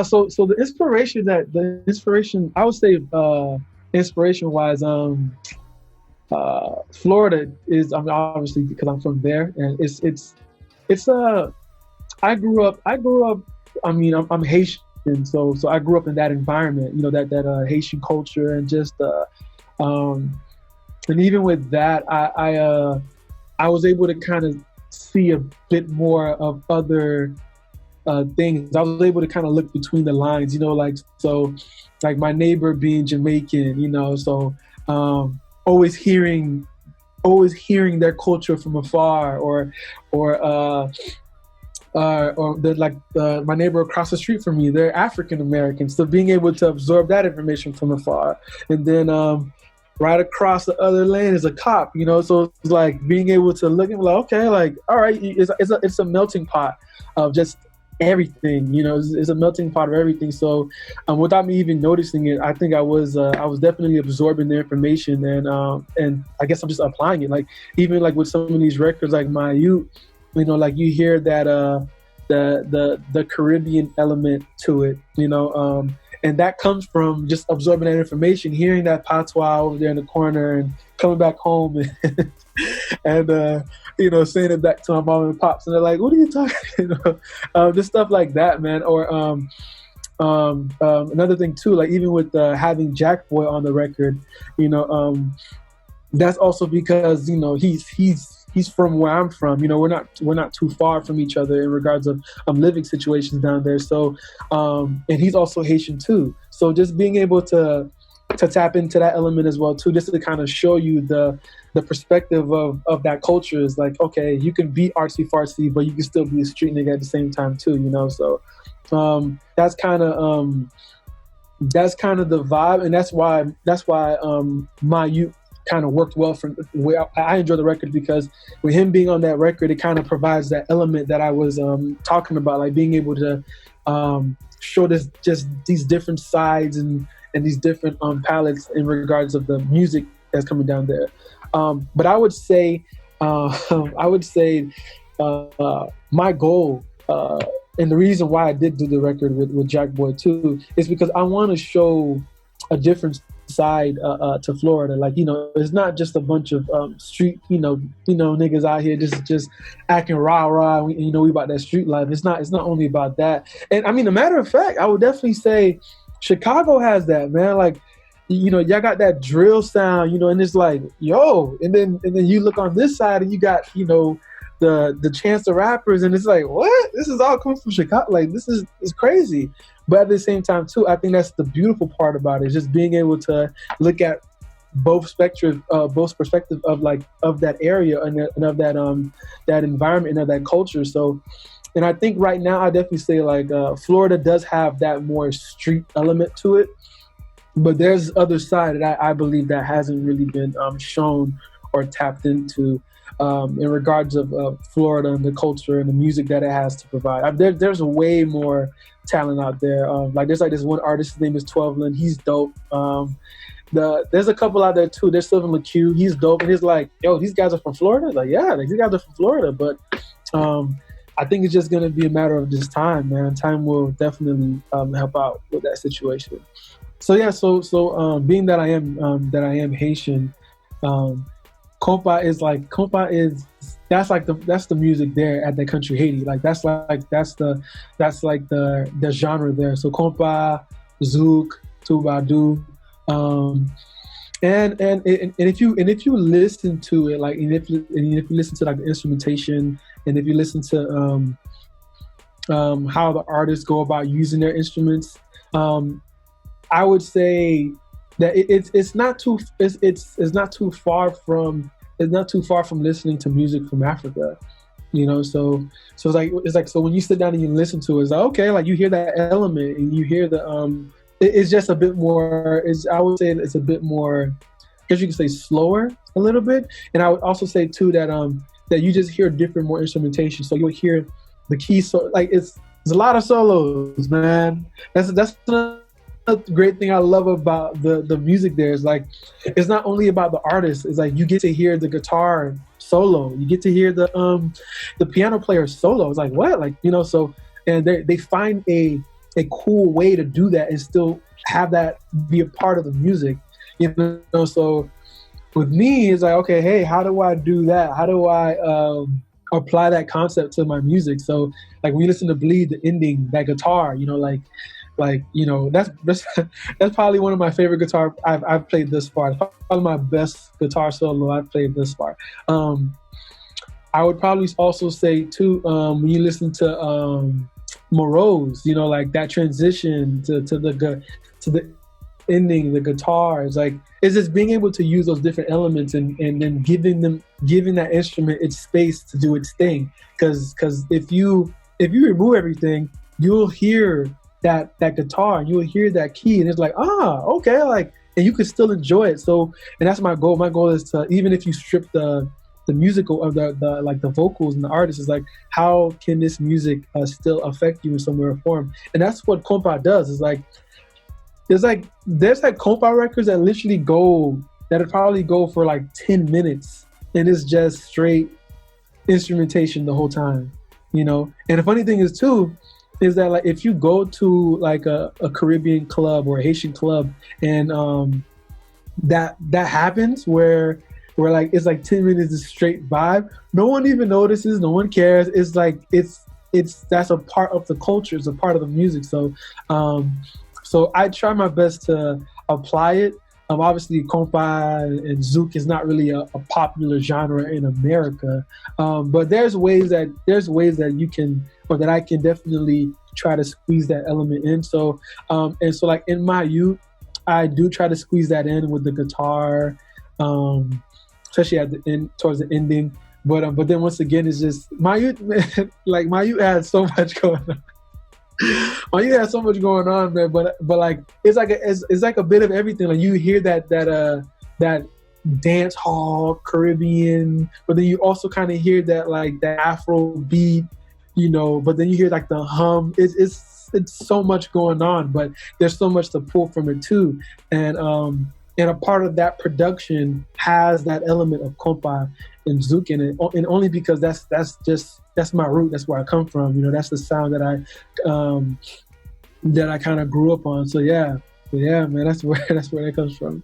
So the inspiration I would say inspiration wise, Florida is, I mean, obviously because I'm from there, and it's I grew up. I mean, I'm Haitian, so I grew up in that environment. You know, that Haitian culture, and just and even with that, I was able to kind of see a bit more of other things. I was able to kind of look between the lines, you know, like, so like my neighbor being Jamaican, you know, so always hearing their culture from afar, or my neighbor across the street from me, they're African American, so being able to absorb that information from afar, and then right across the other lane is a cop, you know, so it's like being able to look and be like, okay, like, all right, it's a melting pot of just everything, you know, it's a melting pot of everything. So without me even noticing it, I think I was definitely absorbing the information, and I guess I'm just applying it, like even like with some of these records like My Youth, you know, like you hear that the Caribbean element to it, you know, and that comes from just absorbing that information, hearing that patois over there in the corner, and coming back home and you know, saying it back to my mom and pops, and they're like, "What are you talking?" You know, just stuff like that, man. Or another thing too, like even with having Jack Boy on the record, you know, that's also because, you know, he's from where I'm from. You know, we're not too far from each other in regards of living situations down there. So, and he's also Haitian too. So just being able to tap into that element as well too, just to kind of show you the perspective of that culture is like, okay, you can be artsy fartsy, but you can still be a street nigga at the same time too. You know, so that's kind of the vibe, and that's why My Youth kind of worked well for I enjoy the record, because with him being on that record, it kind of provides that element that I was talking about, like being able to show just these different sides and these different palettes in regards of the music that's coming down there. But I would say my goal, and the reason why I did do the record with Jack Boy too, is because I want to show a different side to Florida. Like, you know, it's not just a bunch of street, you know, niggas out here just acting rah. You know, we about that street life. It's not only about that. And I mean, a matter of fact, I would definitely say Chicago has that, man. Like, you know, y'all got that drill sound, you know, and it's like, yo, and then you look on this side and you got, you know, the Chance the Rappers, and it's like, what? This is all coming from Chicago. Like, this is crazy. But at the same time too, I think that's the beautiful part about it, is just being able to look at both perspectives of that area and of that environment and of that culture. So, and I think right now I definitely say like Florida does have that more street element to it, but there's other side that I believe that hasn't really been shown or tapped into in regards of Florida and the culture and the music that it has to provide. There's a way more talent out there. Like there's like this one artist, his name is 12lin. He's dope. There's a couple out there too. There's Sylvan LaCue. He's dope, and he's like, yo, these guys are from Florida. Like, yeah, like, these guys are from Florida. But I think it's just gonna be a matter of just time, man. Time will definitely help out with that situation. So yeah, so being that I am Haitian, compa is that's the music there at the country Haiti. Like that's the genre there. So compa, zouk, tubadou, and if you listen to it, like, and if you listen to like the instrumentation, and if you listen to how the artists go about using their instruments, I would say that it's not too far from listening to music from Africa, you know. So it's like so when you sit down and you listen to it, it's like, okay, like you hear that element and you hear the it's just a bit more. I would say it's a bit more, I guess you could say slower a little bit. And I would also say too that that you just hear different more instrumentation. So you'll hear the key, so like there's a lot of solos, man. That's the great thing I love about the music there, is like it's not only about the artist. It's like you get to hear the guitar solo, you get to hear the piano player solo. It's like, what, like, you know. So and they find a a cool way to do that and still have that be a part of the music, you know. So with me, it's like, okay, hey, how do I do that? How do I apply that concept to my music? So like when you listen to Bleed, the ending, that guitar, you know, like you know, that's that's probably one of my favorite guitar I've played this far. It's probably my best guitar solo I've played this far. I would probably also say too, when you listen to Morose, you know, like that transition to the ending, the guitar is like, it's just being able to use those different elements and then giving that instrument its space to do its thing. Because if you remove everything, you'll hear that guitar and you'll hear that key and it's like, okay, like, and you can still enjoy it. So, and that's my goal. My goal is to, even if you strip the musical of the like the vocals and the artist, is like, how can this music still affect you in some way or form? And that's what compa does. Is like, there's like compa records that literally that'll probably go for like 10 minutes and it's just straight instrumentation the whole time, you know. And the funny thing is too, is that like if you go to like a Caribbean club or a Haitian club and that happens where like it's like 10 minutes of straight vibe, no one even notices, no one cares. It's like it's that's a part of the culture, it's a part of the music. So so I try my best to apply it. Obviously compa and zouk is not really a popular genre in America, but there's ways that you can, or that I can definitely try to squeeze that element in. So and so like in my youth, I do try to squeeze that in with the guitar, especially at the end, towards the ending. But then once again, it's just my youth. Like my youth had so much going on. My youth had so much going on, man. But like it's like a bit of everything. Like you hear that dance hall Caribbean, but then you also kind of hear that like that Afro beat, you know. But then you hear like the hum. It's so much going on, but there's so much to pull from it too. And a part of that production has that element of compa and zouk in it, and only because that's my root. That's where I come from. You know, that's the sound that I kind of grew up on. So yeah, man, that's where it comes from.